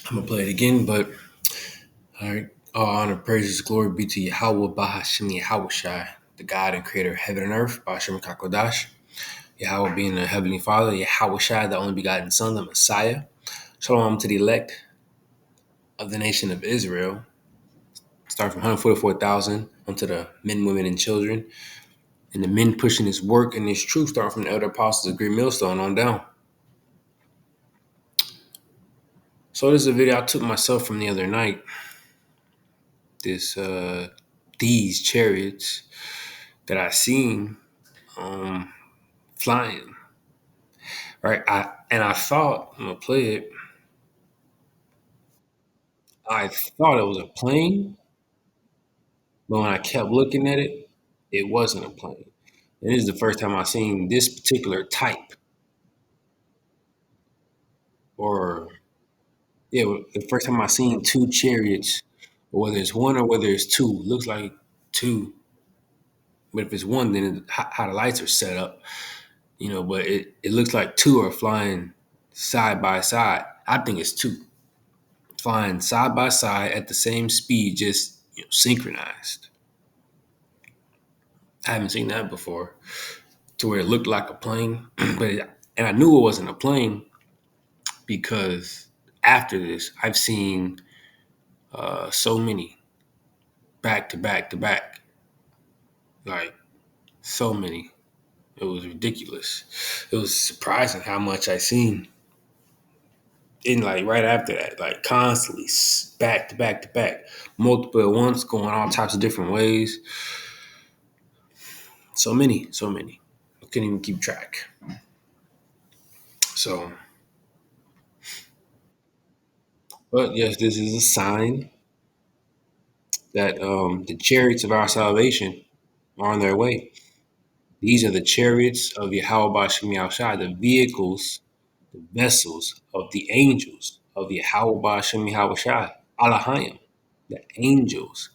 I'm gonna play it again, but all right. All honor, praises, glory be to Yahweh Bahashim Yahweh Shai, the God and creator of heaven and earth, Bahashim Kakodash. Yahweh being the heavenly father, Yahweh Shai, the only begotten son, the Messiah. Shalom to the elect of the nation of Israel, starting from 144,000 unto the men, women, and children. And the men pushing his work and his truth, starting from the elder apostles of Great Millstone on down. So this is a video I took myself from the other night. These chariots that I seen um, flying, right? I thought I'm gonna play it. I thought it was a plane, but when I kept looking at it, it wasn't a plane. And this is the first time I seen this particular type, or yeah, the first time I seen two chariots, or whether it's one or whether it's two. It looks like two, but if it's one, then how the lights are set up, But it looks like two are flying side by side. I think it's two flying side by side at the same speed, just synchronized. I haven't seen that before, to where it looked like a plane, and I knew it wasn't a plane because after this, I've seen so many back to back to back, like so many. It was ridiculous. It was surprising how much I seen. And like right after that, like constantly back to back to back, multiple at once, going all types of different ways. So many, so many. I couldn't even keep track. So, but yes, this is a sign that the chariots of our salvation are on their way. These are the chariots of Yahweh Bashem Yahushai, the vehicles, the vessels of the angels of Yahweh Bashem Yahushai, Alahayim, the angels.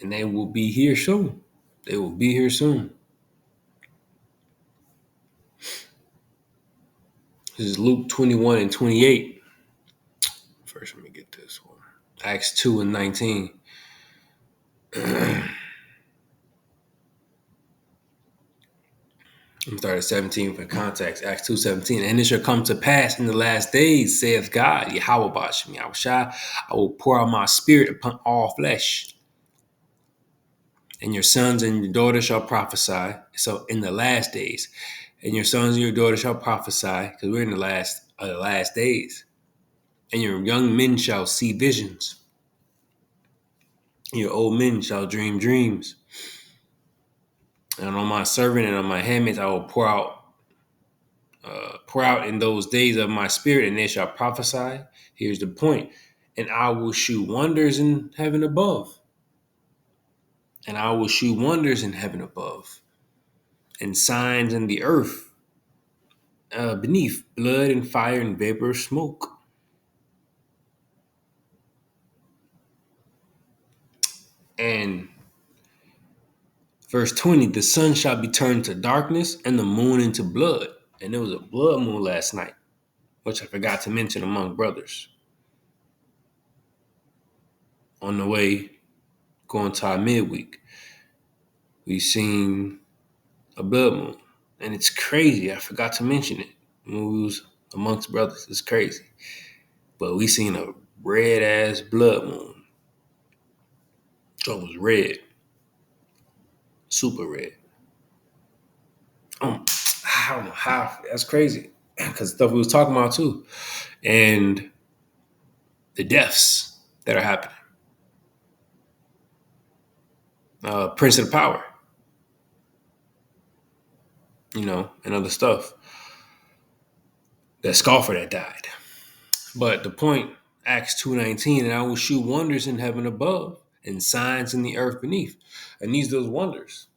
And they will be here soon. They will be here soon. This is Luke 21 and 28. First, let me get this one. Acts 2 and 19. I'm start at 17 for context. Acts 2:17. And it shall come to pass in the last days, saith God, Yahweh Bashem Yahushai, I will pour out my spirit upon all flesh. And your sons and your daughters shall prophesy. So in the last days, and your sons and your daughters shall prophesy, because we're in the last days. And your young men shall see visions. Your old men shall dream dreams. And on my servant and on my handmaids I will pour out in those days of my spirit, and they shall prophesy. Here's the point. And I will shew wonders in heaven above. And I will shew wonders in heaven above. And signs in the earth beneath, blood and fire and vapor of smoke. And verse 20, the sun shall be turned to darkness and the moon into blood. And there was a blood moon last night, which I forgot to mention among brothers. On the way going to our midweek, we seen a blood moon. And it's crazy. I forgot to mention it when we was amongst brothers. It's crazy. But we seen a red ass blood moon. So it was red. Super red. I don't know how. That's crazy. Because stuff we was talking about too. And the deaths that are happening. Prince of the Power. And other stuff. That scoffer that died. But the point, Acts 2:19, and I will shew wonders in heaven above and signs in the earth beneath. And these those wonders.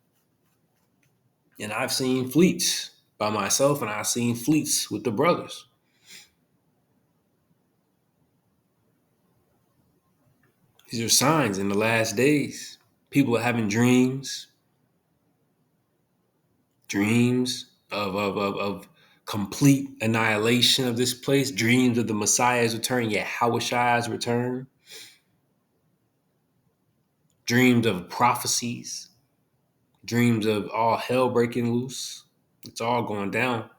And I've seen fleets by myself, and I've seen fleets with the brothers. These are signs in the last days. People are having dreams of complete annihilation of this place, dreams of the Messiah's return, Yahweh's return, dreams of prophecies, dreams of all hell breaking loose. It's all going down.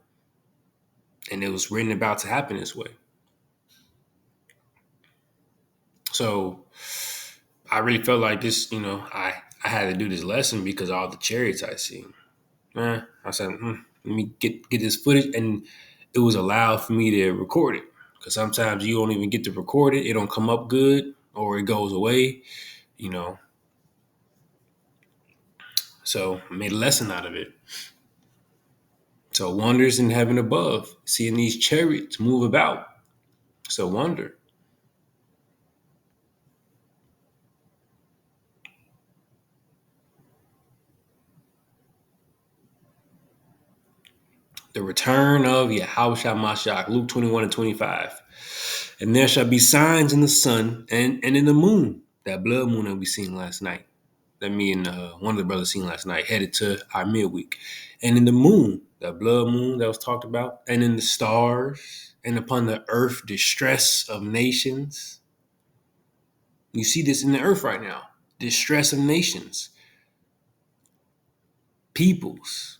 And it was written about to happen this way. So I really felt like this, I had to do this lesson because of all the chariots I see. I said, let me get this footage. And it was allowed for me to record it. Because sometimes you don't even get to record it. It don't come up good or it goes away, So I made a lesson out of it. So wonders in heaven above, seeing these chariots move about. So wonder. The return of Yahushua Mashiach, Luke 21:25. And there shall be signs in the sun and in the moon, that blood moon that we seen last night. That me and one of the brothers seen last night, headed to our midweek. And in the moon, that blood moon that was talked about, and in the stars, and upon the earth, distress of nations. You see this in the earth right now. Distress of nations. Peoples.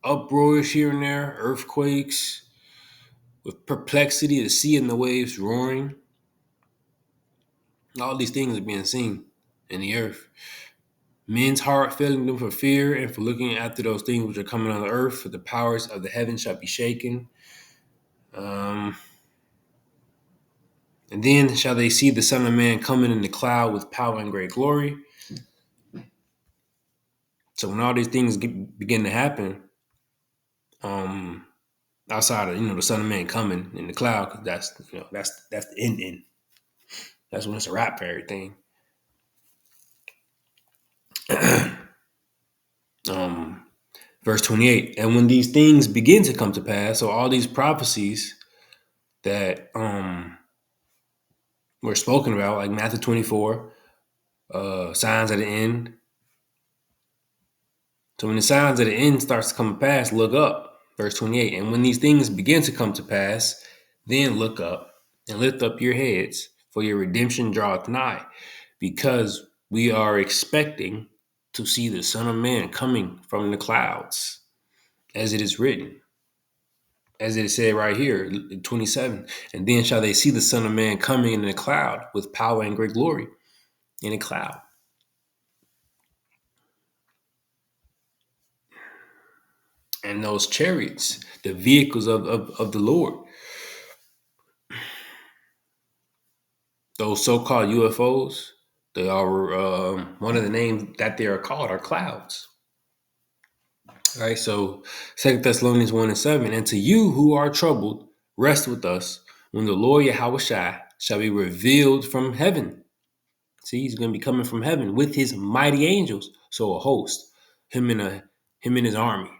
Uproars here and there, earthquakes, with perplexity, the sea and the waves roaring. All these things are being seen in the earth. Men's heart failing them for fear and for looking after those things which are coming on the earth, for the powers of the heavens shall be shaken. And then shall they see the Son of Man coming in the cloud with power and great glory. So when all these things begin to happen, outside of the Son of Man coming in the cloud, because that's the ending. That's when it's a wrap for everything. Verse 28, and when these things begin to come to pass, so all these prophecies that were spoken about, like Matthew 24, signs at the end. So when the signs at the end starts to come to pass, look up. Verse 28, and when these things begin to come to pass, then look up and lift up your heads, for your redemption draweth nigh, because we are expecting to see the Son of Man coming from the clouds, as it is written. As it is said right here, 27, and then shall they see the Son of Man coming in the cloud with power and great glory in a cloud. And those chariots, the vehicles of the Lord, those so-called UFOs, they are one of the names that they are called are clouds. All right, so 2 Thessalonians 1:7, and to you who are troubled, rest with us when the Lord Yahushua shall be revealed from heaven. See, he's going to be coming from heaven with his mighty angels. So a host, him and his army,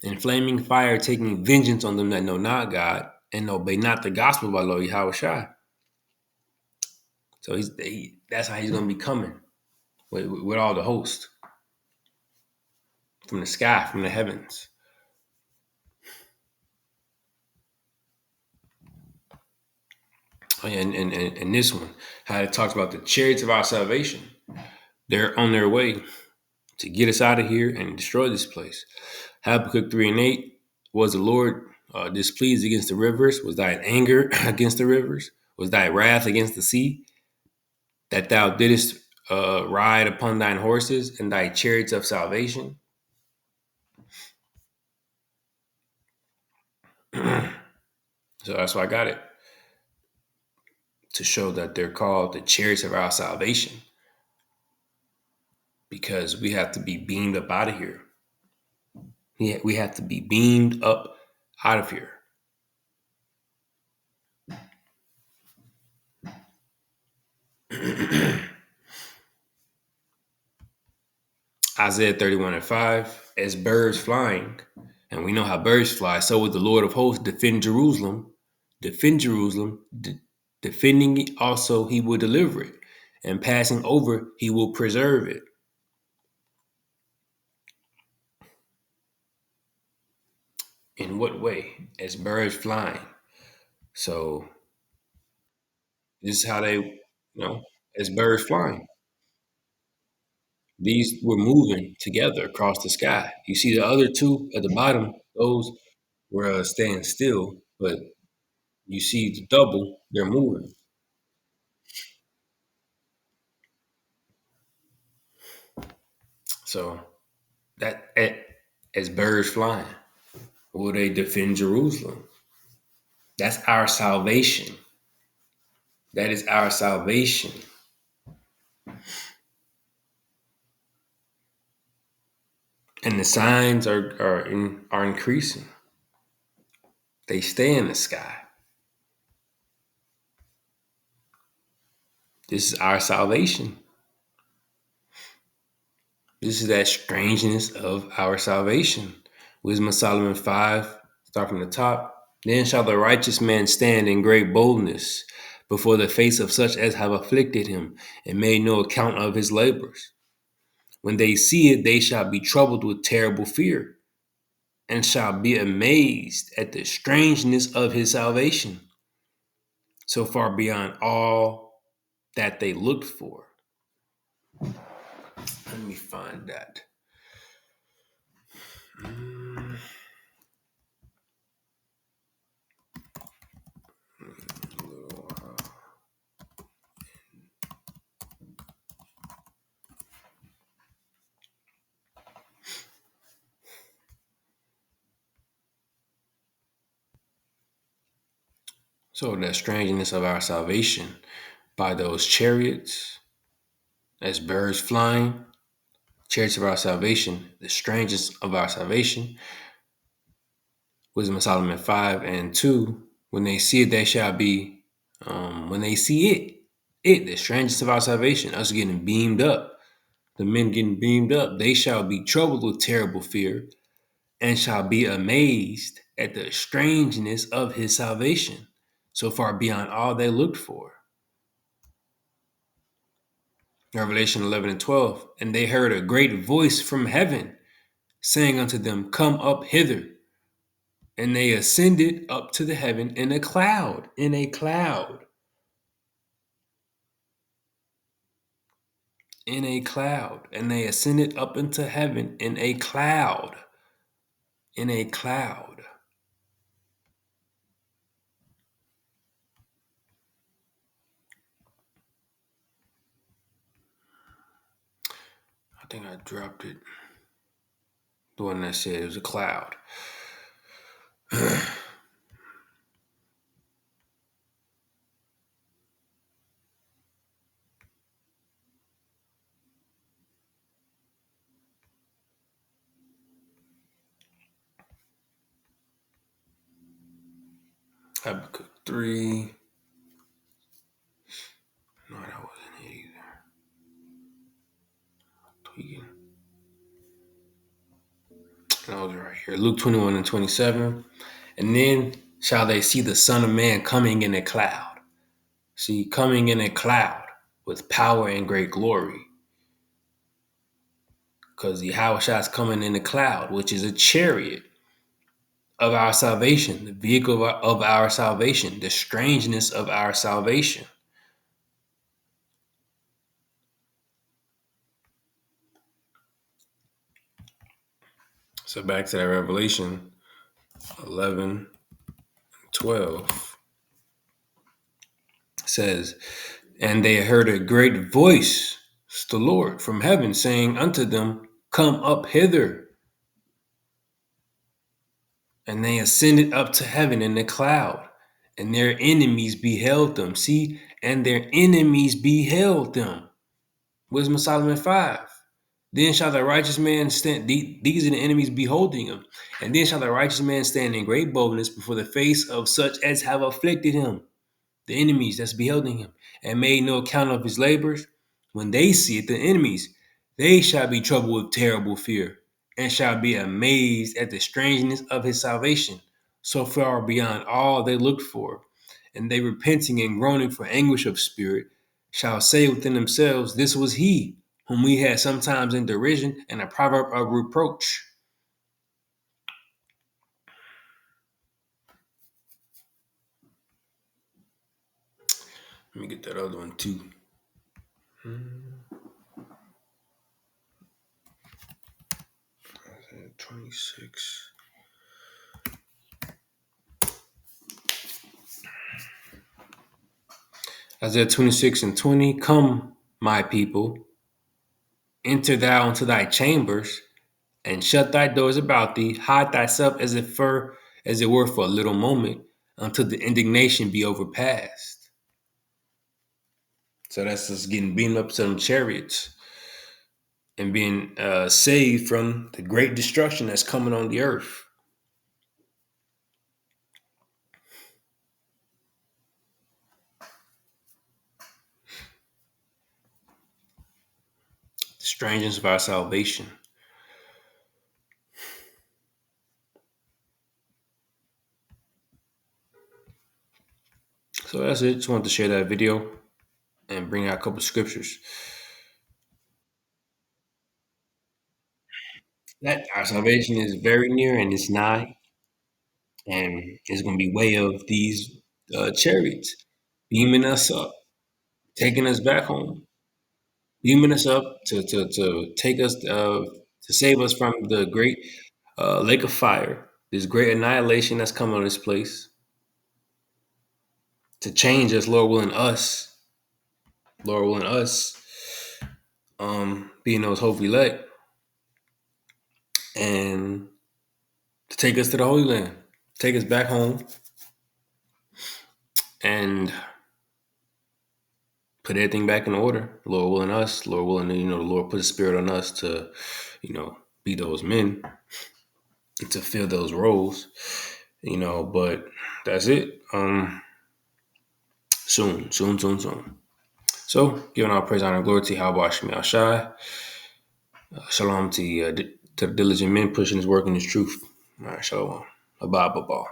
and flaming fire taking vengeance on them that know not God and obey not the gospel of our Lord Yahushua. So that's how he's going to be coming with all the host from the sky, from the heavens. And this one, how it talks about the chariots of our salvation. They're on their way to get us out of here and destroy this place. Habakkuk 3:8, was the Lord displeased against the rivers? Was thy anger against the rivers? Was thy wrath against the sea? That thou didst ride upon thine horses and thy chariots of salvation? So that's why I got it. To show that they're called the chariots of our salvation. Because we have to be beamed up out of here. We have to be beamed up out of here. Isaiah 31:5, as birds flying, and we know how birds fly, so would the Lord of hosts defend Jerusalem, defending it also he will deliver it, and passing over he will preserve it. In what way? As birds flying. So this is how they, as birds flying. These were moving together across the sky. You see the other two at the bottom; those were staying still. But you see the double; they're moving. So as birds flying, will they defend Jerusalem? That's our salvation. That is our salvation. And the signs are increasing. They stay in the sky. This is our salvation. This is that strangeness of our salvation. Wisdom of Solomon 5, start from the top. Then shall the righteous man stand in great boldness before the face of such as have afflicted him and made no account of his labors. When they see it, they shall be troubled with terrible fear and shall be amazed at the strangeness of his salvation, so far beyond all that they looked for. Let me find that. So the strangeness of our salvation by those chariots as birds flying, chariots of our salvation, the strangeness of our salvation, Wisdom of Solomon 5 and 2, when they see it, they shall be, when they see the strangeness of our salvation, us getting beamed up, the men getting beamed up, they shall be troubled with terrible fear and shall be amazed at the strangeness of his salvation, so far beyond all they looked for. Revelation 11 and 12, and they heard a great voice from heaven saying unto them, come up hither. And they ascended up to the heaven in a cloud, And they ascended up into heaven in a cloud. I think I dropped it. The one that said it was a cloud. Habakkuk 3. No, that wasn't it either. Tweaking. That was right here. Luke 21 and 27. And then shall they see the Son of Man coming in a cloud. See, coming in a cloud with power and great glory. Because the Yahushua is coming in a cloud, which is a chariot of our salvation, the vehicle of our salvation, the strangeness of our salvation. So back to that Revelation 11, 12 says, and they heard a great voice, the Lord, from heaven saying unto them, come up hither. And they ascended up to heaven in the cloud, and their enemies beheld them. See, and their enemies beheld them. Wisdom of Solomon 5. Then shall the righteous man stand, these are the enemies beholding him. And then shall the righteous man stand in great boldness before the face of such as have afflicted him, the enemies that's beholding him, and made no account of his labors. When they see it, the enemies, they shall be troubled with terrible fear, and shall be amazed at the strangeness of his salvation, so far beyond all they looked for. And they repenting and groaning for anguish of spirit, shall say within themselves, this was he whom we had sometimes in derision and a proverb of reproach. Let me get that other one too. 26. Isaiah 26 and 20. Come, my people, enter thou into thy chambers, and shut thy doors about thee. Hide thyself as it were for a little moment, until the indignation be overpast. So that's us getting beamed up to some chariots and being saved from the great destruction that's coming on the earth. The strangeness of our salvation. So that's it. Just wanted to share that video and bring out a couple of scriptures. That our salvation is very near and it's nigh, and it's going to be way of these chariots beaming us up, taking us back home, beaming us up to take us to save us from the great lake of fire, this great annihilation that's coming on this place, to change us, Lord willing us, being those hopefully elect, and to take us to the Holy Land, take us back home, and put everything back in order. Lord willing us, Lord willing, the Lord put a spirit on us to, be those men and to fill those roles, but that's it. Soon, soon, soon, soon. So, giving all praise, honor, and glory to Yahweh Shemi Shai. Shalom to the diligent men pushing his work in his truth. All right, shalom. Abba, Abba.